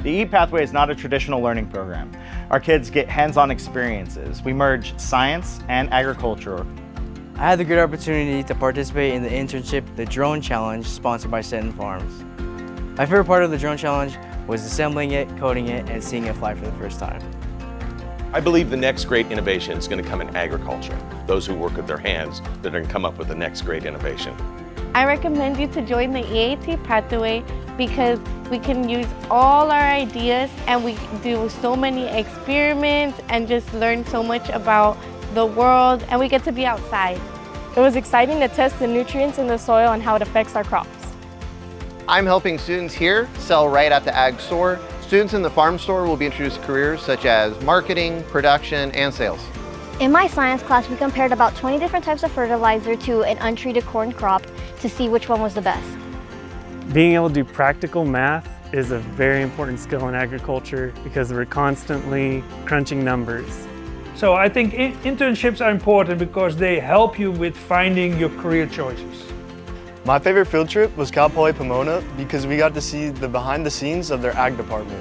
The EAT pathway is not a traditional learning program. Our kids get hands-on experiences. We merge science and agriculture. I had the good opportunity to participate in the internship, the Drone Challenge, sponsored by Strathmore Farms. My favorite part of the Drone Challenge was assembling it, coding it, and seeing it fly for the first time. I believe the next great innovation is going to come in agriculture. Those who work with their hands, they're going to come up with the next great innovation. I recommend you to join the EAT pathway because we can use all our ideas and we do so many experiments and just learn so much about the world, and we get to be outside. It was exciting to test the nutrients in the soil and how it affects our crops. I'm helping students here sell right at the ag store. Students in the farm store will be introduced to careers such as marketing, production, and sales. In my science class, we compared about 20 different types of fertilizer to an untreated corn crop to see which one was the best. Being able to do practical math is a very important skill in agriculture because we're constantly crunching numbers. So I think internships are important because they help you with finding your career choices. My favorite field trip was Cal Poly Pomona because we got to see the behind the scenes of their ag department.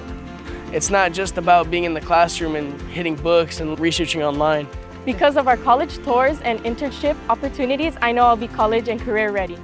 It's not just about being in the classroom and hitting books and researching online. Because of our college tours and internship opportunities, I know I'll be college and career ready.